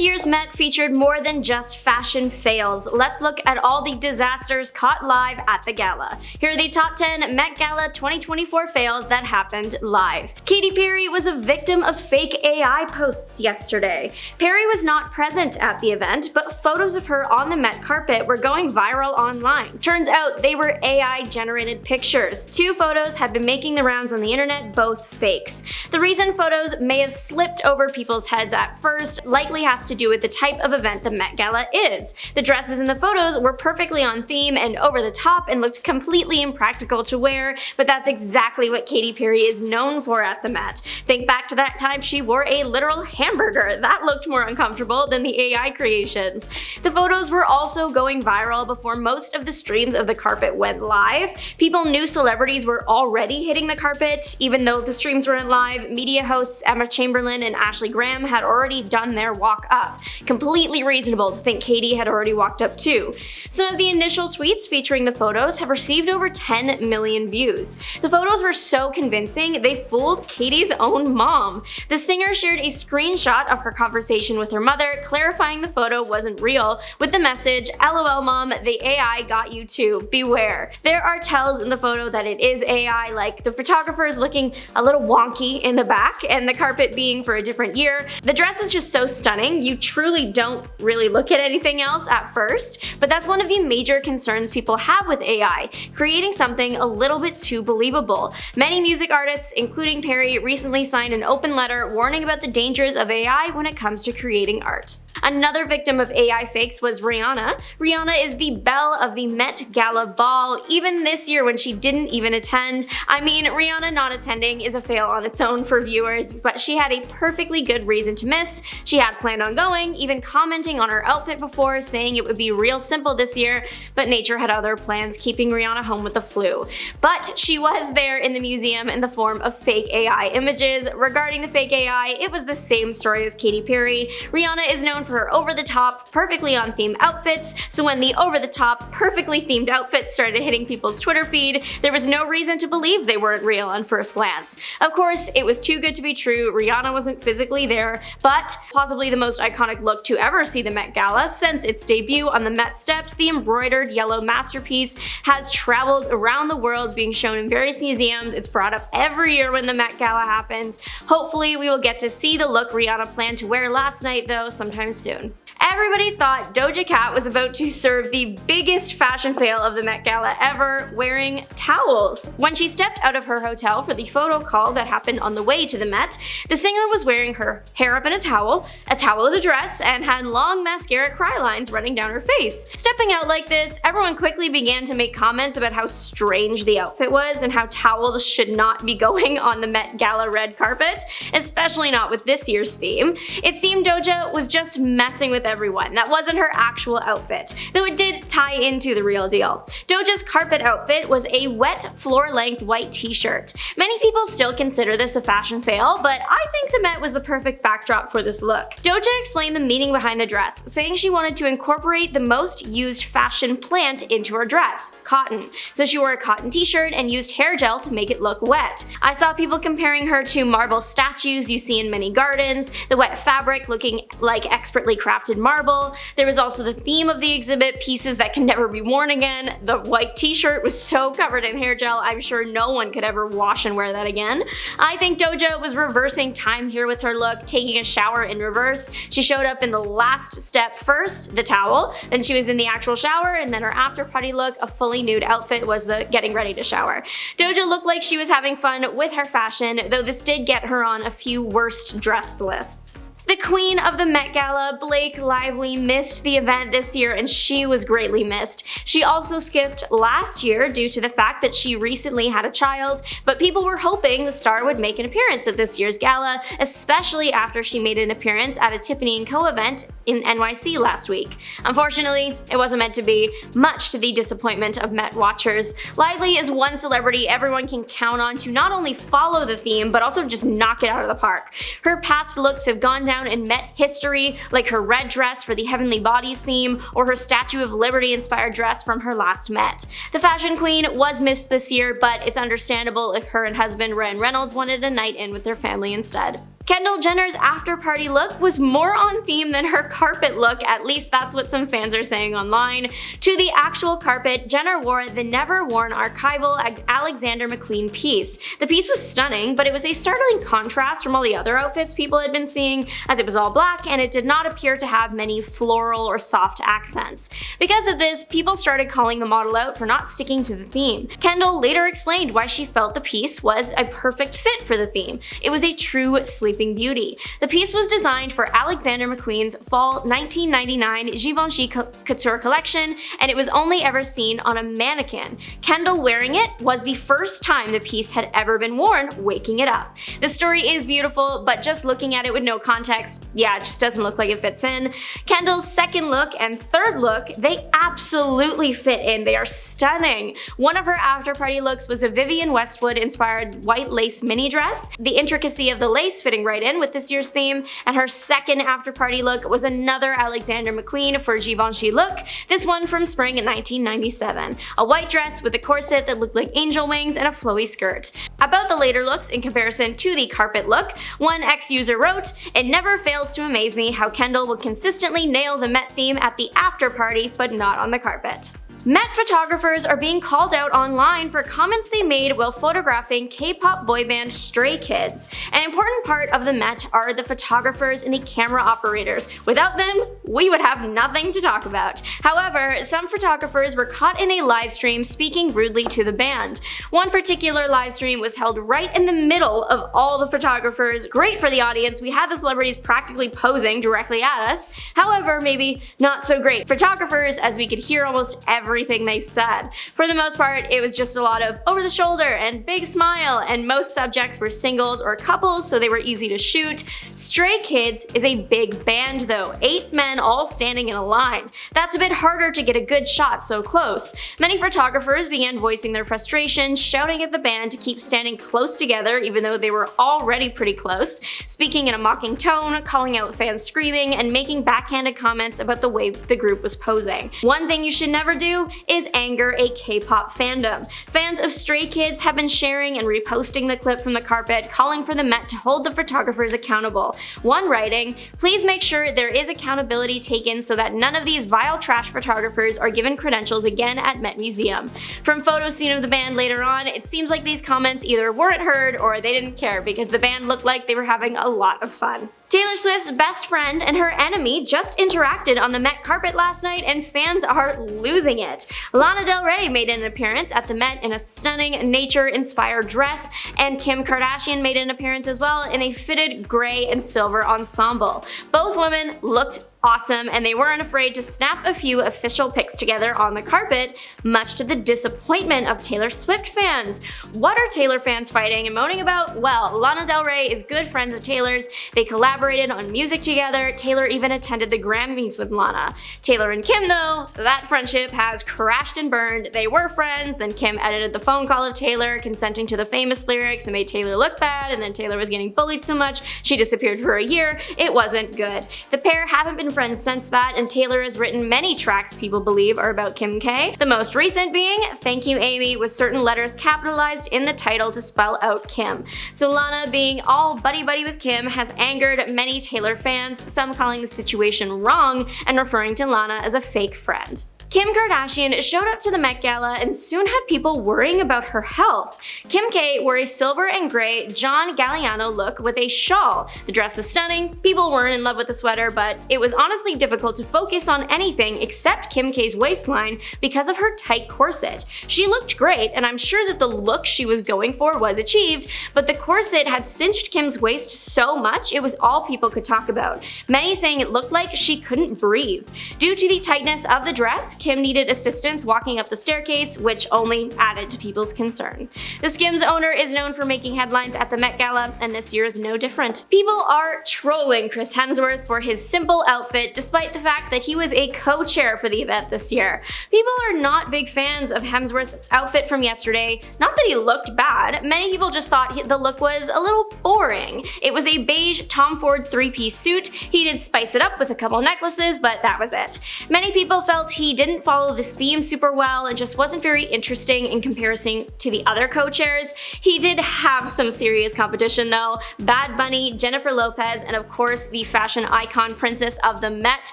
This year's Met featured more than just fashion fails. Let's look at all the disasters caught live at the gala. Here are the top 10 Met Gala 2024 fails that happened live. Katy Perry was a victim of fake AI posts yesterday. Perry was not present at the event, but photos of her on the Met carpet were going viral online. Turns out they were AI-generated pictures. Two photos had been making the rounds on the internet, both fakes. The reason photos may have slipped over people's heads at first likely has to do with the type of event the Met Gala is. The dresses in the photos were perfectly on theme and over the top and looked completely impractical to wear, but that's exactly what Katy Perry is known for at the Met. Think back to that time she wore a literal hamburger. That looked more uncomfortable than the AI creations. The photos were also going viral before most of the streams of the carpet went live. People knew celebrities were already hitting the carpet. Even though the streams weren't live, media hosts Emma Chamberlain and Ashley Graham had already done their walk up. Completely reasonable to think Katy had already walked up too. Some of the initial tweets featuring the photos have received over 10 million views. The photos were so convincing, they fooled Katy's own mom. The singer shared a screenshot of her conversation with her mother, clarifying the photo wasn't real, with the message, "LOL mom, the AI got you too, beware." There are tells in the photo that it is AI, like the photographer is looking a little wonky in the back and the carpet being for a different year. The dress is just so stunning, you truly don't really look at anything else at first, but that's one of the major concerns people have with AI, creating something a little bit too believable. Many music artists, including Perry, recently signed an open letter warning about the dangers of AI when it comes to creating art. Another victim of AI fakes was Rihanna. Rihanna is the belle of the Met Gala ball, even this year when she didn't even attend. I mean, Rihanna not attending is a fail on its own for viewers, but she had a perfectly good reason to miss. She had planned on going, even commenting on her outfit before, saying it would be real simple this year, but nature had other plans, keeping Rihanna home with the flu. But she was there in the museum in the form of fake AI images. Regarding the fake AI, it was the same story as Katy Perry. Rihanna is known for her over-the-top, perfectly on-theme outfits, so when the over-the-top, perfectly themed outfits started hitting people's Twitter feed, there was no reason to believe they weren't real on first glance. Of course, it was too good to be true, Rihanna wasn't physically there, but possibly the most iconic look to ever see the Met Gala since its debut on the Met steps, the embroidered yellow masterpiece has traveled around the world, being shown in various museums. It's brought up every year when the Met Gala happens. Hopefully we will get to see the look Rihanna planned to wear last night though sometime soon. Everybody thought Doja Cat was about to serve the biggest fashion fail of the Met Gala ever, wearing towels. When she stepped out of her hotel for the photo call that happened on the way to the Met, the singer was wearing her hair up in a towel as a dress, and had long mascara cry lines running down her face. Stepping out like this, everyone quickly began to make comments about how strange the outfit was and how towels should not be going on the Met Gala red carpet, especially not with this year's theme. It seemed Doja was just messing with everyone. That wasn't her actual outfit, though it did tie into the real deal. Doja's carpet outfit was a wet, floor-length white t-shirt. Many people still consider this a fashion fail, but I think the Met was the perfect backdrop for this look. Doja explained the meaning behind the dress, saying she wanted to incorporate the most used fashion plant into her dress, cotton. So she wore a cotton t-shirt and used hair gel to make it look wet. I saw people comparing her to marble statues you see in many gardens, the wet fabric looking like expertly crafted marble. There was also the theme of the exhibit, pieces that can never be worn again. The white t-shirt was so covered in hair gel, I'm sure no one could ever wash and wear that again. I think Doja was reversing time here with her look, taking a shower in reverse. She showed up in the last step first, the towel, then she was in the actual shower, and then her after party look, a fully nude outfit, was the getting ready to shower. Doja looked like she was having fun with her fashion, though this did get her on a few worst dressed lists. The queen of the Met Gala, Blake Lively, missed the event this year, and she was greatly missed. She also skipped last year due to the fact that she recently had a child, but people were hoping the star would make an appearance at this year's gala, especially after she made an appearance at a Tiffany & Co event in NYC last week. Unfortunately, it wasn't meant to be, much to the disappointment of Met watchers. Lively is one celebrity everyone can count on to not only follow the theme, but also just knock it out of the park. Her past looks have gone down in Met history, like her red dress for the Heavenly Bodies theme, or her Statue of Liberty inspired dress from her last Met. The fashion queen was missed this year, but it's understandable if her and husband Ryan Reynolds wanted a night in with their family instead. Kendall Jenner's after-party look was more on theme than her carpet look, at least that's what some fans are saying online. To the actual carpet, Jenner wore the never-worn archival Alexander McQueen piece. The piece was stunning, but it was a startling contrast from all the other outfits people had been seeing, as it was all black and it did not appear to have many floral or soft accents. Because of this, people started calling the model out for not sticking to the theme. Kendall later explained why she felt the piece was a perfect fit for the theme. It was a true sleeping beauty. The piece was designed for Alexander McQueen's fall 1999 Givenchy couture collection, and it was only ever seen on a mannequin. Kendall wearing it was the first time the piece had ever been worn, waking it up. The story is beautiful, but just looking at it with no context, yeah, it just doesn't look like it fits in. Kendall's second look and third look, they absolutely fit in. They are stunning. One of her after-party looks was a Vivienne Westwood-inspired white lace mini dress, the intricacy of the lace fitting right in with this year's theme, and her second after-party look was another Alexander McQueen for Givenchy look, this one from spring 1997. A white dress with a corset that looked like angel wings and a flowy skirt. About the later looks in comparison to the carpet look, one ex-user wrote, "It never fails to amaze me how Kendall will consistently nail the Met theme at the after party, but not on the carpet." Met photographers are being called out online for comments they made while photographing K-pop boy band Stray Kids. An important part of the Met are the photographers and the camera operators. Without them, we would have nothing to talk about. However, some photographers were caught in a live stream speaking rudely to the band. One particular live stream was held right in the middle of all the photographers. Great for the audience, we had the celebrities practically posing directly at us. However, maybe not so great for photographers, as we could hear almost everything they said. For the most part, it was just a lot of over the shoulder and big smile, and most subjects were singles or couples, so they were easy to shoot. Stray Kids is a big band though, 8 men all standing in a line. That's a bit harder to get a good shot so close. Many photographers began voicing their frustration, shouting at the band to keep standing close together even though they were already pretty close, speaking in a mocking tone, calling out fans screaming, and making backhanded comments about the way the group was posing. One thing you should never do is anger a K-pop fandom. Fans of Stray Kids have been sharing and reposting the clip from the carpet, calling for the Met to hold the photographers accountable. One writing, "Please make sure there is accountability taken so that none of these vile trash photographers are given credentials again at Met Museum." From photos seen of the band later on, it seems like these comments either weren't heard or they didn't care because the band looked like they were having a lot of fun. Taylor Swift's best friend and her enemy just interacted on the Met carpet last night, and fans are losing it. Lana Del Rey made an appearance at the Met in a stunning nature-inspired dress, and Kim Kardashian made an appearance as well in a fitted gray and silver ensemble. Both women looked awesome, and they weren't afraid to snap a few official pics together on the carpet, much to the disappointment of Taylor Swift fans. What are Taylor fans fighting and moaning about? Well, Lana Del Rey is good friends of Taylor's. They collaborated on music together. Taylor even attended the Grammys with Lana. Taylor and Kim though, that friendship has crashed and burned. They were friends, then Kim edited the phone call of Taylor consenting to the famous lyrics and made Taylor look bad, and then Taylor was getting bullied so much she disappeared for a year. It wasn't good. The pair haven't been friends since that, and Taylor has written many tracks people believe are about Kim K. The most recent being "Thank You Amy," with certain letters capitalized in the title to spell out Kim. So Lana, being all buddy-buddy with Kim, has angered many Taylor fans, some calling the situation wrong and referring to Lana as a fake friend. Kim Kardashian showed up to the Met Gala and soon had people worrying about her health. Kim K wore a silver and gray John Galliano look with a shawl. The dress was stunning, people weren't in love with the sweater, but it was honestly difficult to focus on anything except Kim K's waistline because of her tight corset. She looked great, and I'm sure that the look she was going for was achieved, but the corset had cinched Kim's waist so much it was all people could talk about, many saying it looked like she couldn't breathe. Due to the tightness of the dress, Kim needed assistance walking up the staircase, which only added to people's concern. The Skims owner is known for making headlines at the Met Gala, and this year is no different. People are trolling Chris Hemsworth for his simple outfit outfit despite the fact that he was a co-chair for the event this year. People are not big fans of Hemsworth's outfit from yesterday. Not that he looked bad, many people just thought the look was a little boring. It was a beige Tom Ford three-piece suit. He did spice it up with a couple necklaces, but that was it. Many people felt he didn't follow this theme super well and just wasn't very interesting in comparison to the other co-chairs. He did have some serious competition though. Bad Bunny, Jennifer Lopez, and of course the fashion icon princess of the Met,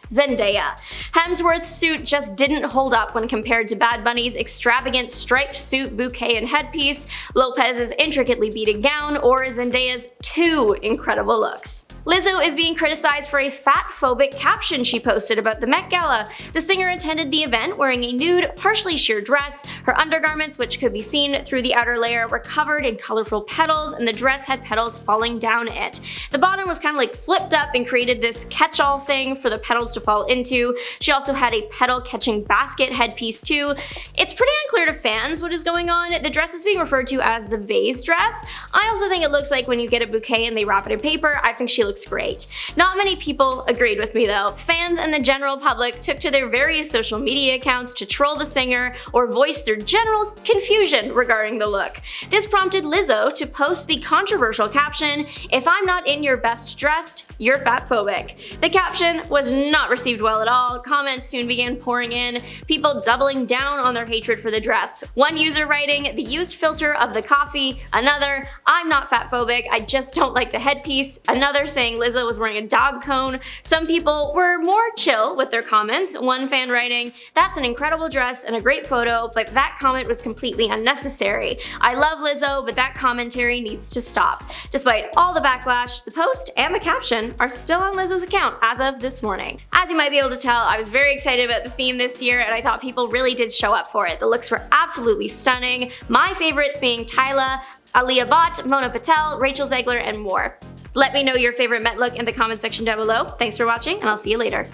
Zendaya. Hemsworth's suit just didn't hold up when compared to Bad Bunny's extravagant striped suit, bouquet, and headpiece, Lopez's intricately beaded gown, or Zendaya's two incredible looks. Lizzo is being criticized for a fat-phobic caption she posted about the Met Gala. The singer attended the event wearing a nude, partially sheer dress. Her undergarments, which could be seen through the outer layer, were covered in colorful petals, and the dress had petals falling down it. The bottom was kind of like flipped up and created this catch-all thing for the petals to fall into. She also had a petal-catching basket headpiece too. It's pretty unclear to fans what is going on. The dress is being referred to as the vase dress. I also think it looks like when you get a bouquet and they wrap it in paper. I think she looks great. Not many people agreed with me though. Fans and the general public took to their various social media accounts to troll the singer or voice their general confusion regarding the look. This prompted Lizzo to post the controversial caption, "If I'm not in your best dressed, you're fatphobic." The caption was not received well at all. Comments soon began pouring in, people doubling down on their hatred for the dress. One user writing, "The used filter of the coffee." Another, "I'm not fatphobic, I just don't like the headpiece." Another saying Lizzo was wearing a dog cone. Some people were more chill with their comments. One fan writing, "That's an incredible dress and a great photo, but that comment was completely unnecessary. I love Lizzo, but that commentary needs to stop." Despite all the backlash, the post and the caption are still on Lizzo's account as of this morning. As you might be able to tell, I was very excited about the theme this year and I thought people really did show up for it. The looks were absolutely stunning. My favorites being Tyla, Alia Bhatt, Mona Patel, Rachel Zegler, and more. Let me know your favorite Met look in the comment section down below. Thanks for watching, and I'll see you later.